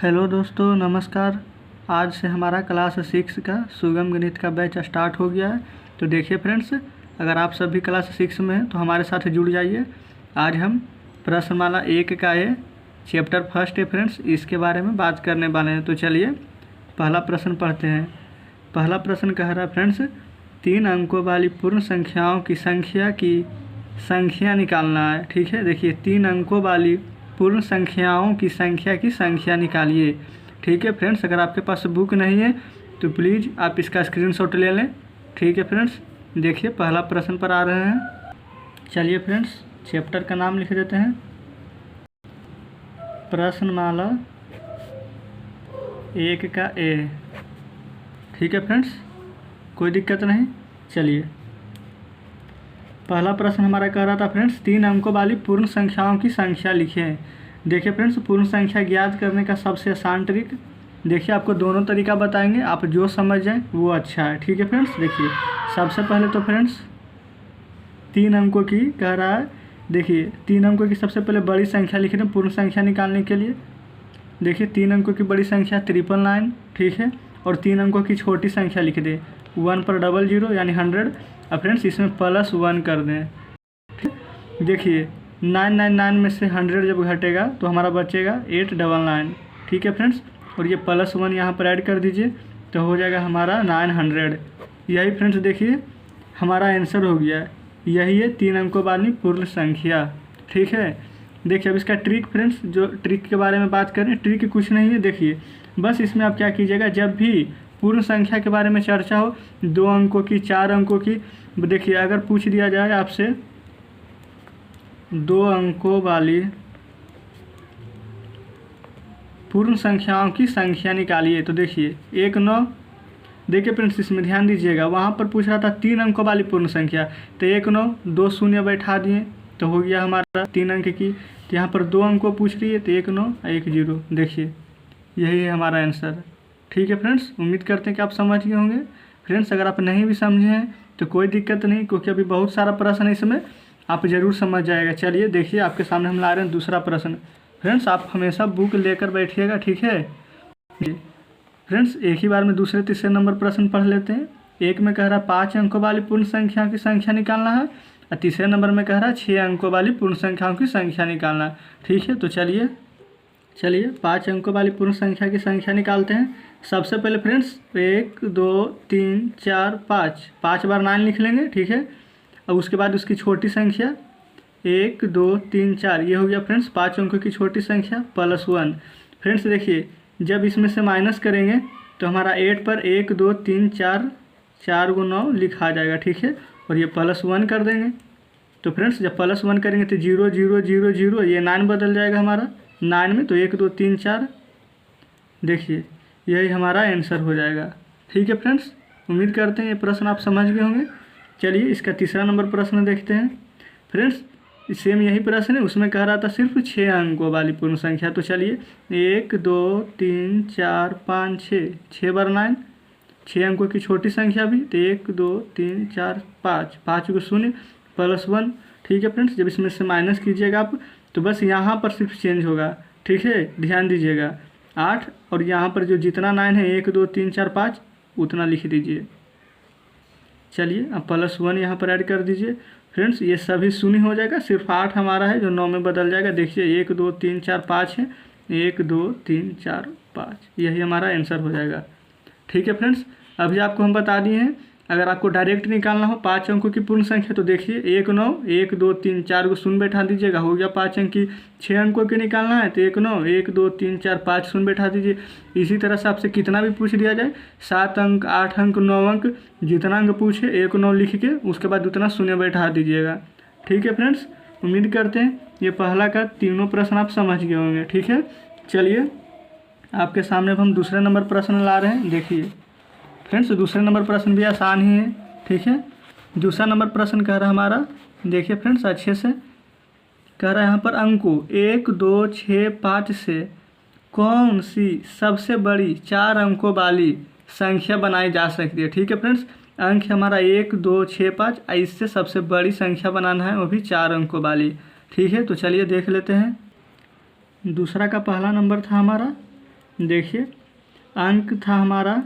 Hello दोस्तों, नमस्कार। आज से हमारा क्लास 6 का सुगम गणित का बैच स्टार्ट हो गया है। तो देखिए फ्रेंड्स, अगर आप सभी क्लास 6 में हैं तो हमारे साथ जुड़ जाइए। आज हम प्रश्नमाला 1 का ये चैप्टर फर्स्ट है फ्रेंड्स, इसके बारे में बात करने वाले हैं। तो चलिए पहला प्रश्न पढ़ते हैं। पहला प्रश्न कह रहा है फ्रेंड्स, 3 अंकों वाली पूर्ण संख्याओं की संख्या निकालना है। ठीक है, देखिए 3 अंकों वाली पूर्ण संख्याओं की संख्या निकालिए। ठीक है फ्रेंड्स, अगर आपके पास बुक नहीं है तो प्लीज़ आप इसका स्क्रीनशॉट ले लें। ठीक है फ्रेंड्स, देखिए पहला प्रश्न पर आ रहे हैं। चलिए फ्रेंड्स, चैप्टर का नाम लिख देते हैं, प्रश्नमाला 1 का ए। ठीक है फ्रेंड्स, कोई दिक्कत नहीं। चलिए पहला प्रश्न हमारा कह रहा था फ्रेंड्स, 3 अंकों वाली पूर्ण संख्याओं की संख्या लिखें। देखिए फ्रेंड्स, पूर्ण संख्या ज्ञात करने का सबसे आसान ट्रिक, देखिए आपको दोनों तरीका बताएंगे, आप जो समझ जाए वो अच्छा है। ठीक है फ्रेंड्स, देखिए सबसे पहले तो फ्रेंड्स 3 अंकों की कह रहा है, देखिए 3 अंकों की सबसे पहले बड़ी संख्या लिख दें पूर्ण संख्या निकालने के लिए। देखिए 3 अंकों की बड़ी संख्या 999, ठीक है, और 3 अंकों की छोटी संख्या लिख दें 1 पर 00 यानी 100। अब फ्रेंड्स इसमें +1 कर दें। ठीक, देखिए 999 में से 100 जब घटेगा तो हमारा बचेगा 899। ठीक है फ्रेंड्स, और ये +1 यहाँ पर ऐड कर दीजिए तो हो जाएगा हमारा 900। यही फ्रेंड्स देखिए हमारा आंसर हो गया। यही है 3 अंकों वाली पूर्ण संख्या। ठीक है, देखिए अब इसका ट्रिक फ्रेंड्स, जो ट्रिक के बारे में बात करें, ट्रिक कुछ नहीं है। देखिए बस इसमें आप क्या कीजिएगा, जब भी पूर्ण संख्या के बारे में चर्चा हो, 2 अंकों की 4 अंकों की, देखिए अगर पूछ दिया जाए आपसे 2 अंकों वाली पूर्ण संख्याओं की संख्या निकालिए, तो देखिए 1 9। देखिए फ्रेंड्स इसमें ध्यान दीजिएगा, वहाँ पर पूछ रहा था 3 अंकों वाली पूर्ण संख्या, तो 1 9 2 शून्य बैठा दिए तो हो गया हमारा 3 अंक की। तो यहाँ पर 2 अंकों पूछ रही है तो 1 9 1 0। देखिए यही है हमारा आंसर। ठीक है फ्रेंड्स, उम्मीद करते हैं कि आप समझ गए होंगे। फ्रेंड्स अगर आप नहीं भी समझे हैं तो कोई दिक्कत नहीं, क्योंकि अभी बहुत सारा प्रश्न है इसमें, आप ज़रूर समझ जाएगा। चलिए देखिए आपके सामने हम ला रहे हैं दूसरा प्रश्न। फ्रेंड्स आप हमेशा बुक लेकर बैठिएगा, ठीक है। फ्रेंड्स एक ही बार में दूसरे तीसरे नंबर प्रश्न पढ़ लेते हैं। एक में कह रहा है 5 अंकों वाली पूर्ण संख्या की संख्या निकालना है, और तीसरे नंबर में कह रहा है 6 अंकों वाली पूर्ण संख्याओं की संख्या निकालना है। ठीक है, तो चलिए 5 अंकों वाली पूर्ण संख्या की संख्या निकालते हैं। सबसे पहले फ्रेंड्स 1 2 3 4 5 बार 9 लिख लेंगे। ठीक है, और उसके बाद उसकी छोटी संख्या 1 2 3 4, ये हो गया फ्रेंड्स 5 अंकों की छोटी संख्या +1। फ्रेंड्स देखिए जब इसमें से माइनस करेंगे तो हमारा 8 पर 1 2 3 4 4 × 9 लिखा जाएगा। ठीक है, और ये +1 कर देंगे। तो फ्रेंड्स जब +1 करेंगे तो 0 0 0 0, ये 9 बदल जाएगा हमारा 9 में, तो 1 2 3 4। देखिए यही हमारा आंसर हो जाएगा। ठीक है फ्रेंड्स, उम्मीद करते हैं ये प्रश्न आप समझ गए होंगे। चलिए इसका तीसरा नंबर प्रश्न देखते हैं। फ्रेंड्स सेम यही प्रश्न है, उसमें कह रहा था सिर्फ 6 अंकों वाली पूर्ण संख्या। तो चलिए 1 2 3 4 5 6 बार 9, 6 अंकों की छोटी संख्या भी, तो 1 2 3 4 5 को शून्य +1। ठीक है फ्रेंड्स, जब इसमें से माइनस कीजिएगा आप तो बस यहाँ पर सिर्फ चेंज होगा। ठीक है, ध्यान दीजिएगा 8, और यहाँ पर जो जितना 9 है 1 2 3 4 5 उतना लिख दीजिए। चलिए अब +1 यहाँ पर ऐड कर दीजिए। फ्रेंड्स ये सभी शून्य हो जाएगा, सिर्फ 8 हमारा है जो 9 में बदल जाएगा। देखिए 1 2 3 4 5 है, 1 2 3 4 5, यही हमारा आंसर हो जाएगा। ठीक है फ्रेंड्स, अभी आपको हम बता दिए हैं, अगर आपको डायरेक्ट निकालना हो 5 अंकों की पूर्ण संख्या तो देखिए 1 9 1 2 3 4 को शून्य बैठा दीजिएगा, हो गया 5 अंक की। 6 अंकों की निकालना है तो 1 9 1 2 3 4 5 शून्य बैठा दीजिए। इसी तरह से आपसे कितना भी पूछ दिया जाए, 7 अंक 8 अंक 9 अंक, जितना अंक पूछे 1 9 लिख के उसके बाद उतना शून्य बैठा दीजिएगा। ठीक है फ्रेंड्स, उम्मीद करते हैं ये पहला का तीनों प्रश्न आप समझ गए होंगे। ठीक है, चलिए आपके सामने हम दूसरे नंबर प्रश्न ला रहे हैं। देखिए फ्रेंड्स दूसरे नंबर प्रश्न भी आसान ही है। ठीक है, दूसरा नंबर प्रश्न कह रहा है हमारा, देखिए फ्रेंड्स अच्छे से कह रहा है यहाँ पर अंकों 1 2 6 5 से कौन सी सबसे बड़ी 4 अंकों वाली संख्या बनाई जा सकती है। ठीक है फ्रेंड्स, अंक हमारा 1 2 6 5, इससे सबसे बड़ी संख्या बनाना है, वो भी 4 अंकों वाली। ठीक है, तो चलिए देख लेते हैं। दूसरा का पहला नंबर था हमारा देखिए अंक था हमारा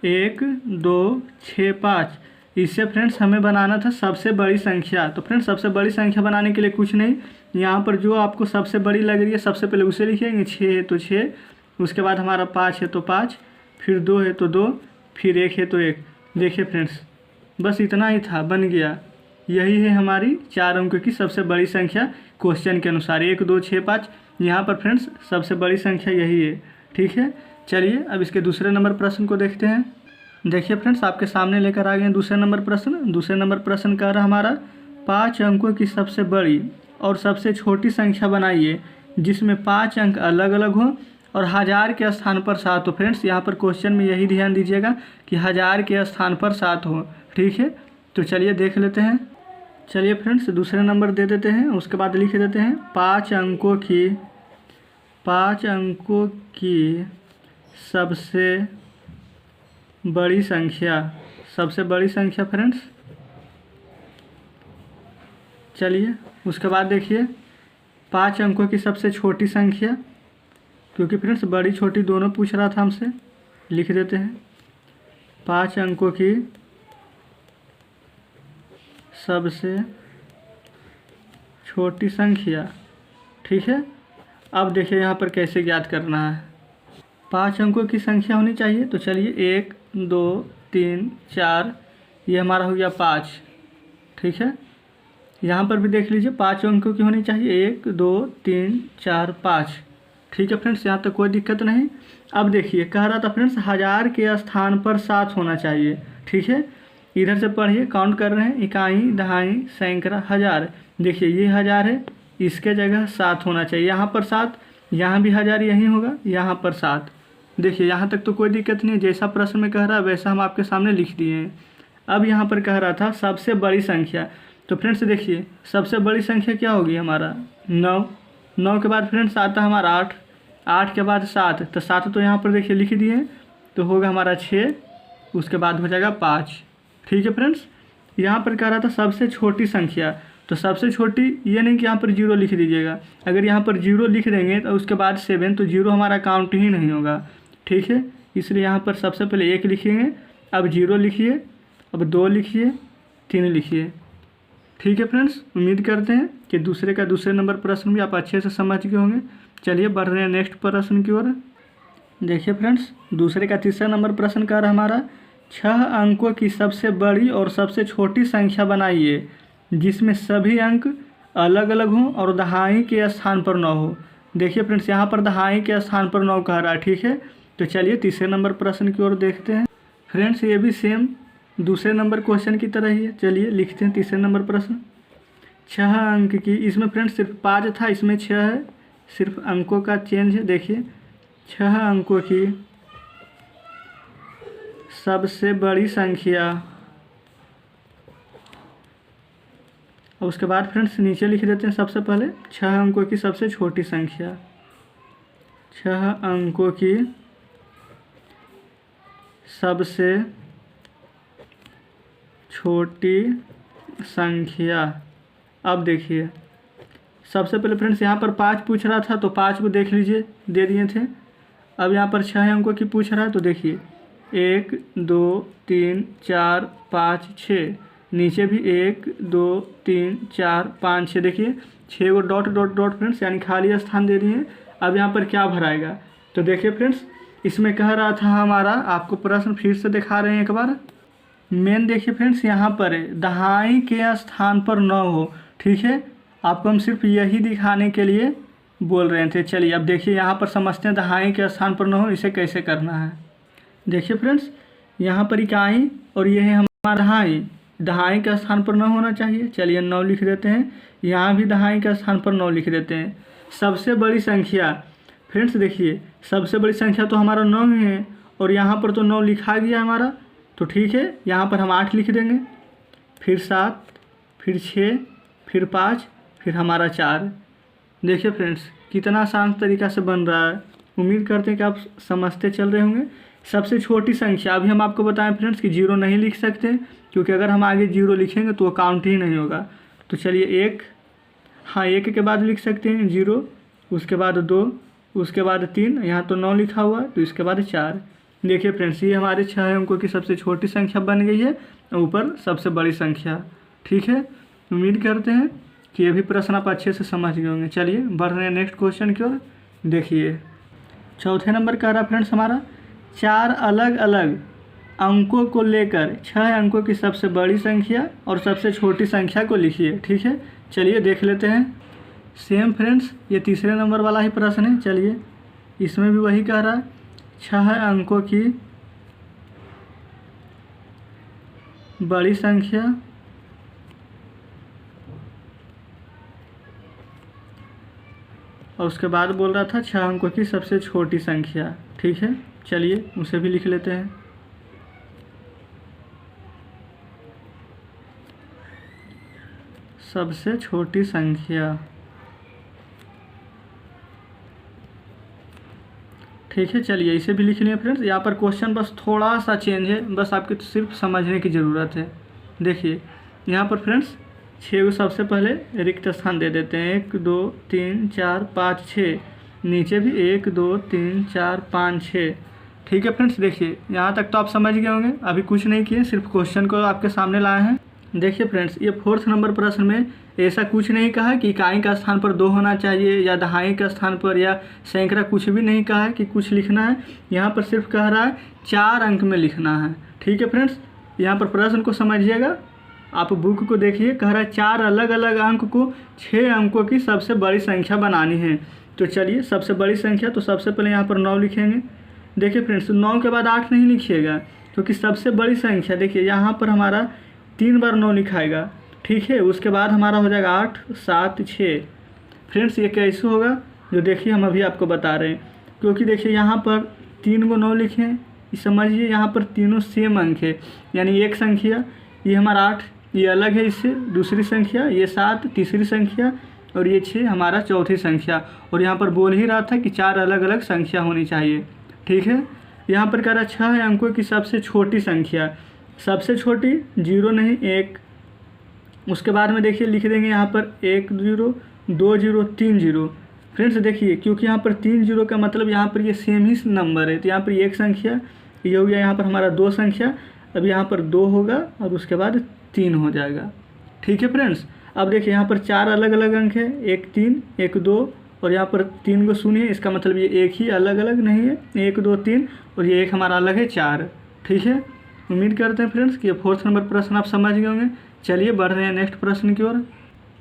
1 2 6 5। इससे फ्रेंड्स हमें बनाना था सबसे बड़ी संख्या। तो फ्रेंड्स सबसे बड़ी संख्या बनाने के लिए कुछ नहीं, यहाँ पर जो आपको सबसे बड़ी लग रही है सबसे पहले उसे लिखेंगे। 6 है तो 6, उसके बाद हमारा 5 है तो 5, फिर 2 है तो 2, फिर 1 है तो 1। देखिए फ्रेंड्स बस इतना ही था, बन गया। यही है हमारी 4 अंकों की सबसे बड़ी संख्या क्वेश्चन के अनुसार। 1 2 6 5 यहाँ पर फ्रेंड्स सबसे बड़ी संख्या यही है। ठीक है, चलिए अब इसके दूसरे नंबर प्रश्न को देखते हैं। देखिए फ्रेंड्स आपके सामने लेकर आ गए हैं दूसरे नंबर प्रश्न। दूसरे नंबर प्रश्न कह रहा हमारा 5 अंकों की सबसे बड़ी और सबसे छोटी संख्या बनाइए जिसमें 5 अंक अलग अलग हों और 1000 के स्थान पर 7 हो। फ्रेंड्स यहाँ पर क्वेश्चन में यही ध्यान दीजिएगा कि 1000 के स्थान पर 7 हो। ठीक है, तो चलिए देख लेते हैं। चलिए फ्रेंड्स दूसरे नंबर दे देते हैं, उसके बाद लिख देते हैं 5 अंकों की सबसे बड़ी संख्या। सबसे बड़ी संख्या फ्रेंड्स, चलिए उसके बाद देखिए 5 अंकों की सबसे छोटी संख्या, क्योंकि फ्रेंड्स बड़ी छोटी दोनों पूछ रहा था हमसे। लिख देते हैं 5 अंकों की सबसे छोटी संख्या। ठीक है, अब देखिए यहाँ पर कैसे ज्ञात करना है। 5 अंकों की संख्या होनी चाहिए, तो चलिए 1 2 3 4, ये हमारा हो गया 5। ठीक है, यहाँ पर भी देख लीजिए 5 अंकों की होनी चाहिए, 1 2 3 4 5। ठीक है फ्रेंड्स, यहाँ तक कोई दिक्कत नहीं। अब देखिए कह रहा था फ्रेंड्स 1000 के स्थान पर 7 होना चाहिए। ठीक है, इधर से पढ़िए, काउंट कर रहे हैं, इकाई दहाई सैकड़ा हज़ार। देखिए ये 1000 है, इसके जगह 7 होना चाहिए। यहाँ पर 7, यहाँ भी 1000 यहीं होगा, यहाँ पर 7। देखिए यहाँ तक तो कोई दिक्कत नहीं, जैसा प्रश्न में कह रहा है वैसा हम आपके सामने लिख दिए हैं। अब यहाँ पर कह रहा था सबसे बड़ी संख्या, तो फ्रेंड्स देखिए सबसे बड़ी संख्या क्या होगी हमारा 9। 9 के बाद फ्रेंड्स आता है हमारा 8, 8 के बाद 7, तो 7 तो यहाँ पर देखिए लिख दिए, तो होगा हमारा 6, उसके बाद हो जाएगा 5। ठीक है फ्रेंड्स, यहाँ पर कह रहा था सबसे छोटी संख्या, तो सबसे छोटी ये नहीं कि यहाँ पर 0 लिख दीजिएगा। अगर यहाँ पर 0 लिख देंगे तो उसके बाद 7, तो 0 हमारा काउंट ही नहीं होगा। ठीक है, इसलिए यहाँ पर सबसे पहले 1 लिखेंगे, अब 0 लिखिए, अब 2 लिखिए, 3 लिखिए। ठीक है फ्रेंड्स, उम्मीद करते हैं कि दूसरे नंबर प्रश्न भी आप अच्छे से समझ गए होंगे। चलिए बढ़ रहे हैं नेक्स्ट प्रश्न की ओर। देखिए फ्रेंड्स दूसरे का तीसरा नंबर प्रश्न कर हमारा 6 अंकों की सबसे बड़ी और सबसे छोटी संख्या बनाइए जिसमें सभी अंक अलग अलग हों और दहाई के स्थान पर 9 हो। देखिए फ्रेंड्स यहाँ पर दहाई के स्थान पर 9 कह रहा है। ठीक है, तो चलिए तीसरे नंबर प्रश्न की ओर देखते हैं। फ्रेंड्स ये भी सेम दूसरे नंबर क्वेश्चन की तरह ही है। चलिए लिखते हैं तीसरे नंबर प्रश्न। 6 अंक की, इसमें फ्रेंड्स सिर्फ 5 था, इसमें 6 है, सिर्फ अंकों का चेंज है। देखिए 6 अंकों की सबसे बड़ी संख्या, और उसके बाद फ्रेंड्स नीचे लिख देते हैं सबसे पहले 6 अंकों की सबसे छोटी संख्या। 6 अंकों की सबसे छोटी संख्या। अब देखिए सबसे पहले फ्रेंड्स यहाँ पर 5 पूछ रहा था, तो 5 को देख लीजिए दे दिए थे। अब यहाँ पर 6 अंकों की पूछ रहा है, तो देखिए 1 2 3 4 5 6, नीचे भी 1 2 3 4 5 6। देखिए 6 co dot dot dot friends यानी खाली स्थान दे दिए। अब यहाँ पर क्या भराएगा, तो देखिए फ्रेंड्स इसमें कह रहा था हमारा, आपको प्रश्न फिर से दिखा रहे हैं एक बार। मेन देखिए फ्रेंड्स यहाँ पर है दहाई के स्थान पर 9 हो। ठीक है, आपको हम सिर्फ यही दिखाने के लिए बोल रहे थे। चलिए अब देखिए यहाँ पर समझते हैं दहाई के स्थान पर 9 हो, इसे कैसे करना है। देखिए फ्रेंड्स यहाँ पर इकाई और ये है हमारा दहाई, दहाई के स्थान पर 9 होना चाहिए। चलिए 9 लिख देते हैं, यहाँ भी दहाई के स्थान पर 9 लिख देते हैं। सबसे बड़ी संख्या फ्रेंड्स देखिए सबसे बड़ी संख्या तो हमारा 9 ही है, और यहाँ पर तो 9 लिखा गया हमारा, तो ठीक है यहाँ पर हम 8 लिख देंगे, फिर 7, फिर 6, फिर 5, फिर हमारा 4। देखिए फ्रेंड्स कितना आसान तरीक़ा से बन रहा है। उम्मीद करते हैं कि आप समझते चल रहे होंगे। सबसे छोटी संख्या अभी हम आपको बताएं फ्रेंड्स कि 0 नहीं लिख सकते, क्योंकि अगर हम आगे 0 लिखेंगे तो वो काउंट ही नहीं होगा। तो चलिए 1, हाँ 1 के बाद लिख सकते हैं 0, उसके बाद 2, उसके बाद 3, यहाँ तो 9 लिखा हुआ है तो इसके बाद 4। देखिए फ्रेंड्स, ये हमारे 6 अंकों की सबसे छोटी संख्या बन गई है, ऊपर सबसे बड़ी संख्या। ठीक है, उम्मीद करते हैं कि ये भी प्रश्न आप अच्छे से समझ गए होंगे। चलिए बढ़ रहे हैं नेक्स्ट क्वेश्चन की ओर। देखिए चौथे नंबर का रहा फ्रेंड्स हमारा, 4 अलग अलग अंकों को लेकर 6 अंकों की सबसे बड़ी संख्या और सबसे छोटी संख्या को लिखिए। ठीक है, चलिए देख लेते हैं। सेम फ्रेंड्स, ये तीसरे नंबर वाला ही प्रश्न है। चलिए इसमें भी वही कह रहा है, 6 अंकों की बड़ी संख्या और उसके बाद बोल रहा था 6 अंकों की सबसे छोटी संख्या। ठीक है, चलिए उसे भी लिख लेते हैं। सबसे छोटी संख्या। ठीक है, चलिए इसे भी लिख लिए फ्रेंड्स। यहाँ पर क्वेश्चन बस थोड़ा सा चेंज है, बस आपके सिर्फ समझने की ज़रूरत है। देखिए यहाँ पर फ्रेंड्स 6 को सबसे पहले रिक्त स्थान दे देते हैं, 1 2 3 4 5 6, नीचे भी 1 2 3 4 5 6। ठीक है फ्रेंड्स, देखिए यहाँ तक तो आप समझ गए होंगे, अभी कुछ नहीं किए, सिर्फ क्वेश्चन को आपके सामने लाए हैं। देखिए फ्रेंड्स, ये 4th नंबर प्रश्न में ऐसा कुछ नहीं कहा कि इकाई का स्थान पर 2 होना चाहिए या दहाई का स्थान पर या सैकड़ा, कुछ भी नहीं कहा है कि कुछ लिखना है। यहाँ पर सिर्फ कह रहा है 4 अंक में लिखना है। ठीक है फ्रेंड्स, यहाँ पर प्रश्न को समझिएगा, आप बुक को देखिए, कह रहा है 4 अलग अलग अंक को 6 अंकों की सबसे बड़ी संख्या बनानी है। तो चलिए सबसे बड़ी संख्या, तो सबसे पहले यहाँ पर 9 लिखेंगे। देखिए फ्रेंड्स, 9 के बाद 8 नहीं लिखिएगा, क्योंकि सबसे बड़ी संख्या देखिए यहाँ पर हमारा 3 बार 9 लिखाएगा। ठीक है, उसके बाद हमारा हो जाएगा 8 7 6। फ्रेंड्स ये कैसे होगा, जो देखिए हम अभी आपको बता रहे हैं, क्योंकि देखिए यहाँ पर 3 को 9 लिखें, समझिए यहाँ पर तीनों सेम अंक है, यानी एक संख्या ये हमारा 8 ये अलग है इससे, दूसरी संख्या ये 7 तीसरी संख्या, और ये 6 हमारा चौथी संख्या। और यहाँ पर बोल ही रहा था कि 4 अलग अलग संख्या होनी चाहिए। ठीक है, यहाँ पर कह रहा 6 अंकों की सबसे छोटी संख्या, सबसे छोटी 0 नहीं 1, उसके बाद में देखिए लिख देंगे यहाँ पर 1 0 2 0 3 0। फ्रेंड्स देखिए, क्योंकि यहाँ पर 3 0 का मतलब यहाँ पर ये सेम ही नंबर है, तो यहाँ पर एक संख्या ये हो गया, यहाँ पर हमारा 2 संख्या, अब यहाँ पर 2 होगा और उसके बाद 3 हो जाएगा। ठीक है फ्रेंड्स, अब देखिए यहाँ पर 4 अलग अलग अंक है, 1 3 1 2, और यहाँ पर 3 को सुनिए, इसका मतलब ये एक ही अलग अलग नहीं है, 1 2 3, और ये एक हमारा अलग है 4। ठीक है, उम्मीद करते हैं फ्रेंड्स कि ये 4th नंबर प्रश्न आप समझ गए होंगे। चलिए बढ़ रहे हैं नेक्स्ट प्रश्न की ओर।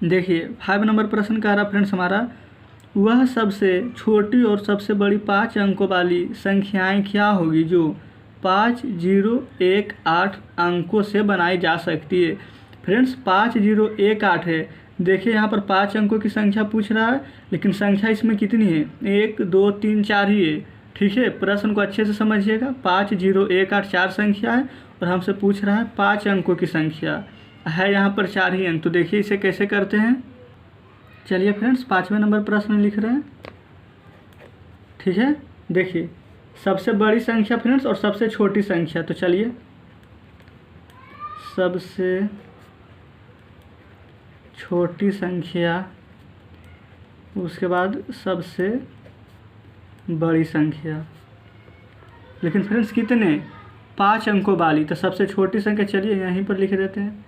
देखिए 5 नंबर प्रश्न का रहा फ्रेंड्स हमारा, वह सबसे छोटी और सबसे बड़ी 5 अंकों वाली संख्याएं क्या होगी जो 5 0 1 8 अंकों से बनाई जा सकती है। फ्रेंड्स 5 0 1 8 है, देखिए यहाँ पर 5 अंकों की संख्या पूछ रहा है, लेकिन संख्या इसमें कितनी है, 1 2 3 4 ही है। ठीक है, प्रश्न को अच्छे से समझिएगा, 5 0 1 8 4 संख्या है और हमसे पूछ रहा है 5 अंकों की संख्या है, यहाँ पर 4 ही अंक। तो देखिए इसे कैसे करते हैं। चलिए फ्रेंड्स 5वें नंबर प्रश्न लिख रहे हैं। ठीक है, देखिए सबसे बड़ी संख्या फ्रेंड्स और सबसे छोटी संख्या, तो चलिए सबसे छोटी संख्या उसके बाद सबसे बड़ी संख्या, लेकिन फ्रेंड्स कितने, 5 अंकों वाली, तो सबसे छोटी संख्या चलिए यहीं पर लिख देते हैं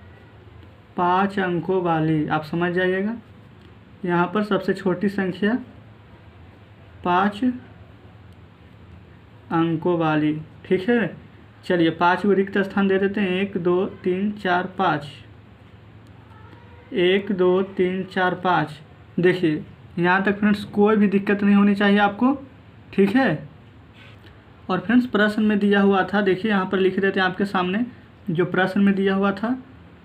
5 अंकों वाली, आप समझ जाइएगा। यहाँ पर सबसे छोटी संख्या 5 अंकों वाली। ठीक है, चलिए 5 को रिक्त स्थान दे देते हैं, 1 2 3 4 5, 1 2 3 4 5। देखिए यहाँ तक फ्रेंड्स कोई भी दिक्कत नहीं होनी चाहिए आपको। ठीक है, और फ्रेंड्स प्रश्न में दिया हुआ था, देखिए यहाँ पर लिख देते हैं आपके सामने, जो प्रश्न में दिया हुआ था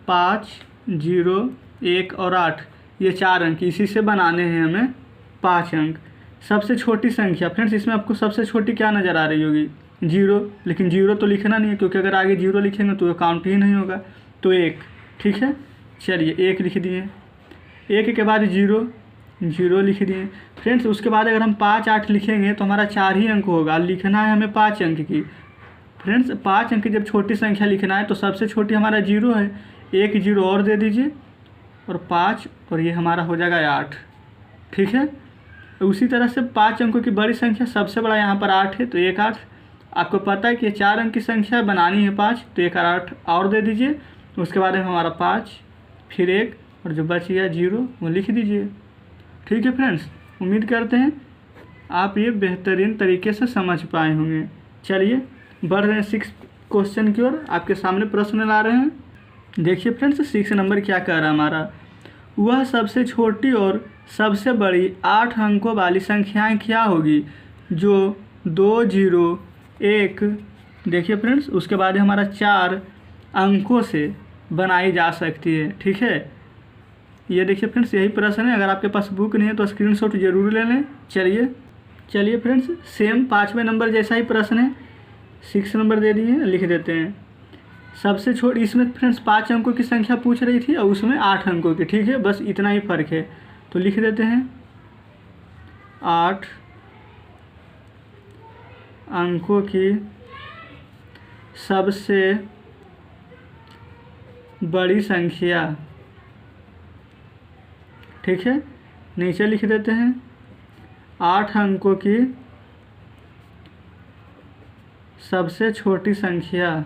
5 0 1 और 8, ये 4 अंक, इसी से बनाने हैं हमें 5 अंक। सबसे छोटी संख्या फ्रेंड्स, इसमें आपको सबसे छोटी क्या नज़र आ रही होगी, 0, लेकिन 0 तो लिखना नहीं है, क्योंकि अगर आगे 0 लिखेंगे तो काउंट ही नहीं होगा, तो 1। ठीक है, चलिए 1 लिख दिए, 1 के बाद 0 0 लिख दिए। फ्रेंड्स उसके बाद अगर हम 5 8 लिखेंगे तो हमारा 4 ही अंक होगा, लिखना है हमें 5 अंक की। फ्रेंड्स 5 अंक की जब छोटी संख्या लिखना है तो सबसे छोटी हमारा 0 है, 1 0 और दे दीजिए और 5, और ये हमारा हो जाएगा 8। ठीक है, उसी तरह से 5 अंकों की बड़ी संख्या सबसे बड़ा यहाँ पर 8 है, तो 1 8। आपको पता है कि 4 अंक की संख्या बनानी है 5, तो 1 8 और दे दीजिए। उसके बाद हमारा 5 फिर 1 और जो बच गया 0 वो लिख दीजिए। ठीक है फ्रेंड्स, उम्मीद करते हैं आप ये बेहतरीन तरीके से समझ पाए होंगे। चलिए बढ़ रहे हैं 6 क्वेश्चन की ओर। आपके सामने प्रश्न ला रहे हैं। देखिए फ्रेंड्स 6 नंबर क्या कह रहा है हमारा, वह सबसे छोटी और सबसे बड़ी 8 अंकों वाली संख्याएं क्या होगी जो 2 0 1 देखिए फ्रेंड्स उसके बाद हमारा 4 अंकों से बनाई जा सकती है। ठीक है, ये देखिए फ्रेंड्स यही प्रश्न है। अगर आपके पास बुक नहीं है तो स्क्रीनशॉट जरूर ले लें। चलिए फ्रेंड्स सेम 5वें नंबर जैसा ही प्रश्न है, 6 नंबर दे दिए, लिख देते हैं। सबसे छोटी, इसमें फ्रेंड्स 5 अंकों की संख्या पूछ रही थी और उसमें 8 अंकों की। ठीक है, बस इतना ही फ़र्क है, तो लिख देते हैं 8 अंकों की सबसे बड़ी संख्या। ठीक है, नीचे लिख देते हैं 8 अंकों की सबसे छोटी संख्या।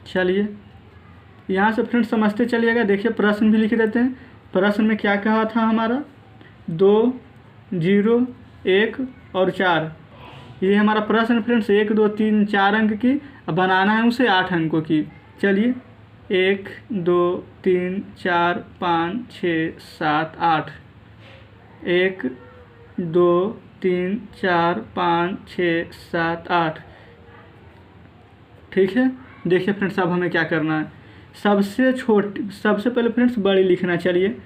चलिए यहाँ से फ्रेंड्स समझते चलिएगा। देखिए प्रश्न भी लिख देते हैं। प्रश्न में क्या कहा था हमारा, 2 0 1 और 4, ये हमारा प्रश्न फ्रेंड्स 1 2 3 4 अंक की, अब बनाना है उसे 8 अंकों की। चलिए 1 2 3 4 5 6 7 8, 1 2 3 4 5 6 7 8। ठीक है, देखिए फ्रेंड्स अब हमें क्या करना है, सबसे पहले फ्रेंड्स बड़ी लिखना। चलिए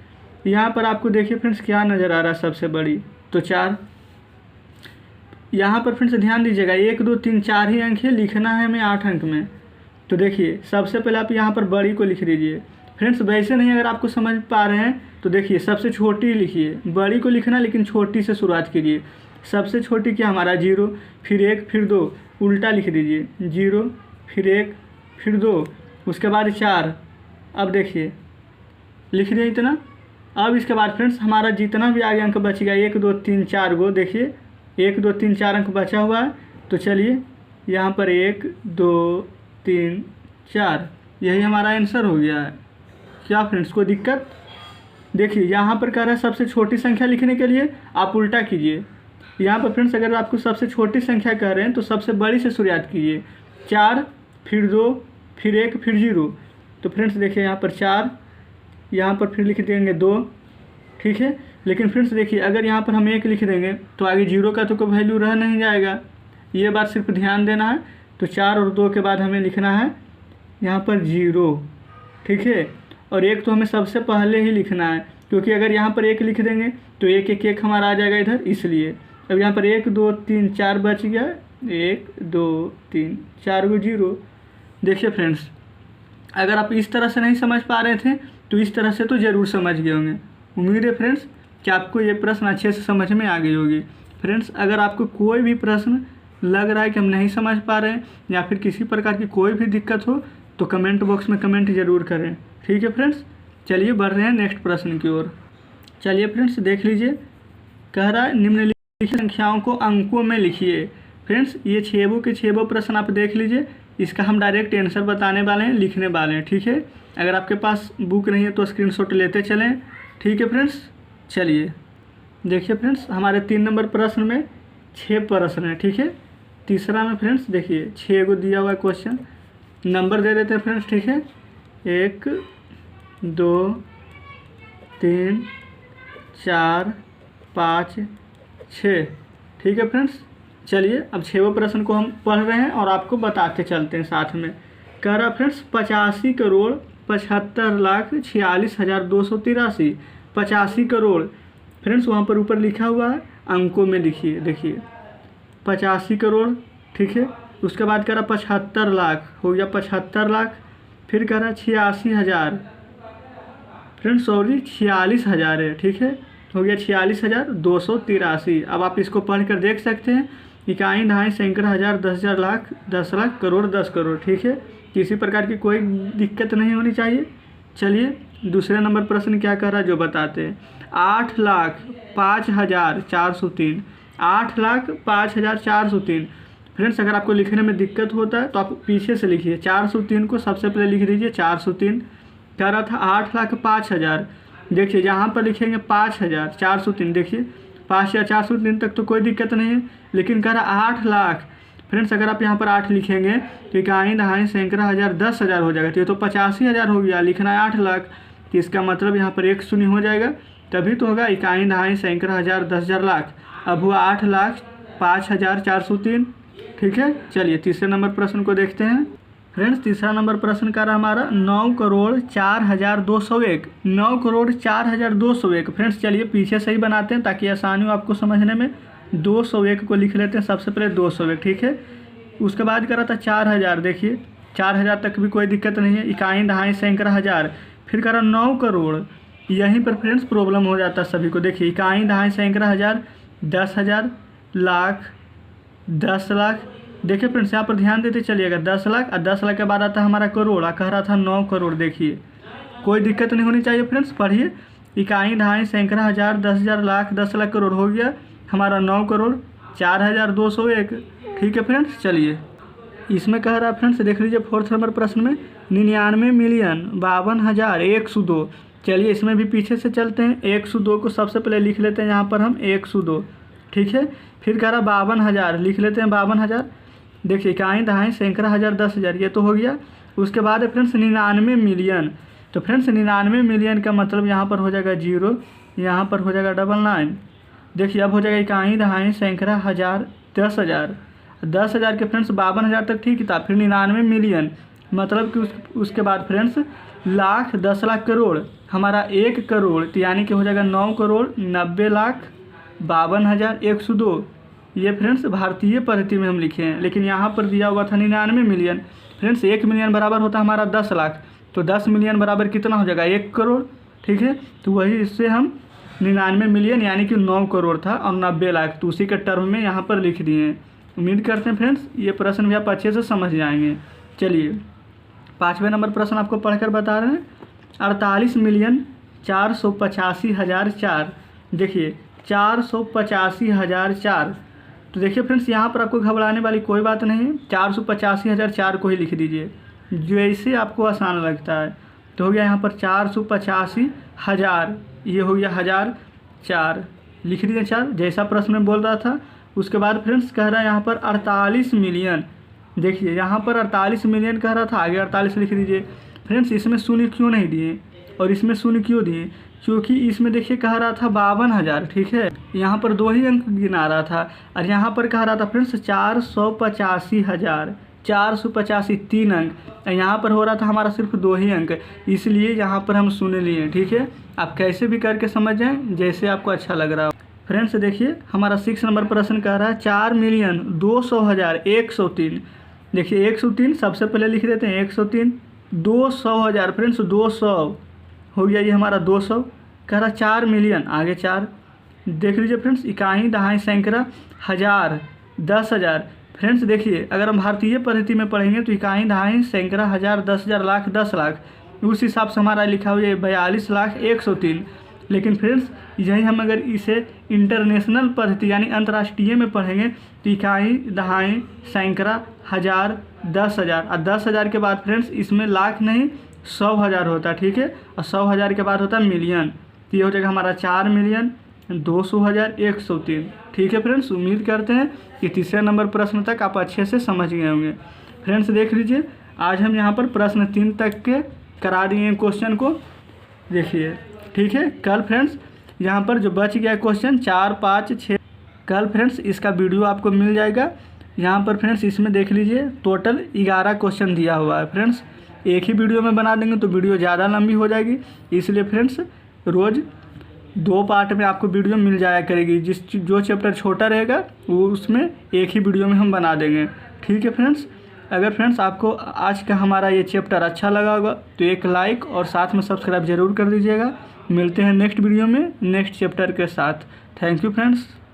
यहाँ पर आपको देखिए फ्रेंड्स क्या नज़र आ रहा है, सबसे बड़ी तो 4। यहाँ पर फ्रेंड्स ध्यान दीजिएगा 1 2 3 4 ही अंक है, लिखना है हमें 8 अंक में। तो देखिए सबसे पहले आप यहाँ पर बड़ी को लिख दीजिए। फ्रेंड्स वैसे नहीं, अगर आपको समझ पा रहे हैं तो देखिए सबसे छोटी लिखिए, बड़ी को लिखना लेकिन छोटी से शुरुआत कीजिए। सबसे छोटी क्या हमारा 0 फिर 1 फिर 2, उल्टा लिख दीजिए 0 फिर 1 फिर 2, उसके बाद 4। अब देखिए लिख दिया इतना। अब इसके बाद फ्रेंड्स हमारा जितना भी आगे अंक बच गया 1 2 3 4 गो, देखिए 1 2 3 4 अंक बचा हुआ है। तो चलिए यहाँ पर 1 2 3 4, यही हमारा आंसर हो गया है। क्या फ्रेंड्स कोई दिक्कत? देखिए यहाँ पर कह रहा है सबसे छोटी संख्या लिखने के लिए आप उल्टा कीजिए। यहाँ पर फ्रेंड्स अगर आपको सबसे छोटी संख्या कह रहे हैं तो सबसे बड़ी से शुरुआत कीजिए, 4 फिर 2 फिर 1 फिर 0। तो फ्रेंड्स देखिए यहाँ पर 4, यहाँ पर फिर लिख देंगे 2। ठीक है, लेकिन फ्रेंड्स देखिए अगर यहाँ पर हम 1 लिख देंगे तो आगे 0 का तो कोई वैल्यू रह नहीं जाएगा, ये बात सिर्फ ध्यान देना है। तो 4 और 2 के बाद हमें लिखना है यहाँ पर 0। ठीक है, और 1 तो हमें सबसे पहले ही लिखना है, क्योंकि अगर यहाँ पर 1 लिख देंगे तो 1 1 1 हमारा आ जाएगा इधर, इसलिए। अब यहाँ पर 1 2 3 4 बच गया, 1 2 3 4 को 0। देखिए फ्रेंड्स अगर आप इस तरह से नहीं समझ पा रहे थे तो इस तरह से तो ज़रूर समझ गए होंगे। उम्मीद है फ्रेंड्स कि आपको ये प्रश्न अच्छे से समझ में आ गई होगी। फ्रेंड्स अगर आपको कोई भी प्रश्न लग रहा है कि हम नहीं समझ पा रहे हैं या फिर किसी प्रकार की कोई भी दिक्कत हो तो कमेंट बॉक्स में कमेंट जरूर करें। ठीक है फ्रेंड्स, चलिए बढ़ रहे हैं नेक्स्ट प्रश्न की ओर। चलिए फ्रेंड्स देख लीजिए, कह रहा है निम्नलिखित संख्याओं को अंकों में लिखिए। फ्रेंड्स ये 6 के 6 प्रश्न आप देख लीजिए, इसका हम डायरेक्ट आंसर बताने वाले हैं, लिखने वाले हैं। ठीक है, अगर आपके पास बुक नहीं है तो स्क्रीनशॉट लेते चलें। ठीक है फ्रेंड्स, चलिए देखिए फ्रेंड्स हमारे 3 नंबर प्रश्न में 6 प्रश्न हैं। ठीक है, तीसरा में फ्रेंड्स देखिए 6 को दिया हुआ है क्वेश्चन, नंबर दे देते हैं फ्रेंड्स। ठीक है, 1 2 3 4 5 6। ठीक है फ्रेंड्स, चलिए अब 6वें प्रश्न को हम पढ़ रहे हैं और आपको बताते चलते हैं साथ में। कह रहा फ्रेंड्स 85 करोड़ 75,46,283। 85 करोड़ फ्रेंड्स वहाँ पर ऊपर लिखा हुआ है, अंकों में लिखिए। देखिए 85 करोड़। ठीक है, उसके बाद कह रहा 75 लाख, हो गया 75 लाख। फिर कह रहा 86,000 फ्रेंड्स, सॉरी 46,000 है। ठीक है, हो गया 46,283। अब आप इसको पढ़ कर देख सकते हैं, इकाई ढाई सैकड़ा हज़ार 10,000 लाख 10 लाख करोड़ 10 करोड़। ठीक है, किसी प्रकार की कोई दिक्कत नहीं होनी चाहिए। चलिए दूसरे नंबर प्रश्न क्या कह रहा है जो बताते हैं। 8,05,403, 8,05,403। फ्रेंड्स अगर आपको लिखने में दिक्कत होता है तो आप पीछे से लिखिए। 403 को सबसे पहले लिख दीजिए। 403 कह रहा था 8,05,000। देखिए जहाँ पर लिखेंगे 5,000, 403, देखिए 5,403 तक तो कोई दिक्कत नहीं है, लेकिन कह रहा 8 लाख। फ्रेंड्स अगर आप यहाँ पर 8 लिखेंगे तो इकाई दहाई सैकड़ा हज़ार 10,000 हो जाएगा, तो ये तो 85,000 हो गया। लिखना है 8 लाख, तो इसका मतलब यहाँ पर 1 शून्य हो जाएगा, तभी तो होगा इकाई दहाई सैकड़ा हज़ार 10,000 लाख। अब हुआ 8,05,403। ठीक है, चलिए तीसरे नंबर प्रश्न को देखते हैं। फ्रेंड्स तीसरा नंबर प्रश्न का हमारा 9,04,201, 9,04,201। फ्रेंड्स चलिए पीछे से ही बनाते हैं ताकि आसानी हो आपको समझने में। 201 को लिख लेते हैं सबसे पहले, 201। ठीक है, उसके बाद करा था 4,000। देखिए 4,000 तक भी कोई दिक्कत नहीं है, इकाई दहाई सैकड़ा हज़ार। फिर करा 9 करोड़, यहीं पर फ्रेंड्स प्रॉब्लम हो जाता है सभी को। देखिए इकाई दहाई सैकड़ा हज़ार, 10,000, लाख, 10 लाख। देखिए फ्रेंड्स यहाँ पर ध्यान देते चलिएगा, 10 लाख और 10 लाख के बाद आता है हमारा करोड़, कह रहा था 9 करोड़। देखिए कोई दिक्कत नहीं होनी चाहिए फ्रेंड्स, पढ़िए। इकाई दहाई सैकड़ा हज़ार, 10,000, लाख, 10 लाख, करोड़ हो गया हमारा 9 करोड़ 4,201। ठीक है फ्रेंड्स, चलिए इसमें कह रहा है फ्रेंड्स, देख लीजिए फोर्थ नंबर प्रश्न में 99,52,102। चलिए इसमें भी पीछे से चलते हैं। 102 को सबसे पहले लिख लेते हैं यहाँ पर हम 102। ठीक है, फिर कह रहा 52,000, लिख लेते हैं 52,000। देखिए इकाई दहाई सैकड़ा हज़ार 10,000, ये तो हो गया। उसके बाद है फ्रेंड्स 99 मिलियन। तो फ्रेंड्स 99 मिलियन का मतलब यहाँ पर हो जाएगा 0, यहाँ पर हो जाएगा 99। देखिए अब हो जाएगा इकाई दहाई सैकड़ा हज़ार 10,000, 10,000 के फ्रेंड्स 52,000 तक ठीक था। फिर 99 मिलियन मतलब कि उसके बाद फ्रेंड्स लाख, 10 लाख, करोड़, हमारा 1 करोड़, तो यानी कि हो जाएगा 9 करोड़ 90,52,102। ये फ्रेंड्स भारतीय पद्धति में हम लिखे हैं, लेकिन यहाँ पर दिया हुआ था 99 मिलियन। फ्रेंड्स 1 मिलियन बराबर होता है हमारा 10 लाख, तो 10 मिलियन बराबर कितना हो जाएगा 1 करोड़। ठीक है, तो वही इससे हम 99 मिलियन यानी कि 9 करोड़ था और 90 लाख, तो उसी के टर्म में यहाँ पर लिख दिए हैं। उम्मीद करते हैं फ्रेंड्स ये प्रश्न भी आप अच्छे से समझ जाएंगे। चलिए 5वें नंबर प्रश्न आपको पढ़कर बता रहे हैं। 48,485,004। देखिए 485,004। तो देखिए फ्रेंड्स यहाँ पर आपको घबराने वाली कोई बात नहीं, 485,004 को ही लिख दीजिए जैसे आपको आसान लगता है। तो हो गया यहाँ पर 485,000, ये हो गया 1004, लिख दीजिए 4 जैसा प्रश्न में बोल रहा था। उसके बाद फ्रेंड्स कह रहा है यहाँ पर 48 मिलियन। देखिए यहाँ पर 48 मिलियन कह रहा था, आगे 48 लिख दीजिए। फ्रेंड्स इसमें शून्य क्यों नहीं दिए और इसमें शून्य क्यों दिए, क्योंकि इसमें देखिए कह रहा था 52,000। ठीक है, यहाँ पर 2 ही अंक गिना रहा था और यहाँ पर कह रहा था फ्रेंड्स 485,000, 485 3 अंक, यहाँ पर हो रहा था हमारा सिर्फ 2 ही अंक, इसलिए यहाँ पर हम शून्य लिए। ठीक है, आप कैसे भी करके समझ जाएं जैसे आपको अच्छा लग रहा हो। फ्रेंड्स देखिए हमारा 6 नंबर प्रश्न कह रहा है 4,200,103। देखिए 103 सबसे पहले लिख देते हैं 103, 200,000 फ्रेंड्स 200 हो गया, ये हमारा 200 कह रहा 4 मिलियन, आगे 4। देख लीजिए फ्रेंड्स इकाई दहाई सैकड़ा हज़ार 10,000। फ्रेंड्स देखिए अगर हम भारतीय पद्धति में पढ़ेंगे तो इकाई दहाई सैकड़ा हज़ार 10,000 लाख 10 लाख, उस हिसाब से हमारा लिखा हुआ है 42,103। लेकिन फ्रेंड्स यही हम अगर इसे इंटरनेशनल पद्धति यानी अंतर्राष्ट्रीय में पढ़ेंगे तो इकाई दहाई सैकड़ा हज़ार 10,000 और 10,000 के बाद फ्रेंड्स इसमें लाख नहीं 100,000 होता है। ठीक है, और 100,000 के बाद होता है मिलियन, तो ये हो जाएगा हमारा 4,200,103। ठीक है फ्रेंड्स, उम्मीद करते हैं कि तीसरे नंबर प्रश्न तक आप अच्छे से समझ गए होंगे। फ्रेंड्स देख लीजिए आज हम यहाँ पर प्रश्न 3 तक के करा दिए क्वेश्चन को। देखिए ठीक है, कल फ्रेंड्स यहाँ पर जो बच गया क्वेश्चन 4, 5, 6, कल फ्रेंड्स इसका वीडियो आपको मिल जाएगा। यहाँ पर फ्रेंड्स इसमें देख लीजिए टोटल 11 क्वेश्चन दिया हुआ है। फ्रेंड्स एक ही वीडियो में बना देंगे तो वीडियो ज़्यादा लंबी हो जाएगी, इसलिए फ्रेंड्स रोज़ 2 पार्ट में आपको वीडियो मिल जाया करेगी। जो चैप्टर छोटा रहेगा वो उसमें एक ही वीडियो में हम बना देंगे। ठीक है फ्रेंड्स, अगर फ्रेंड्स आपको आज का हमारा ये चैप्टर अच्छा लगा होगा तो एक लाइक और साथ में सब्सक्राइब जरूर कर दीजिएगा। मिलते हैं नेक्स्ट वीडियो में नेक्स्ट चैप्टर के साथ। Thank you friends.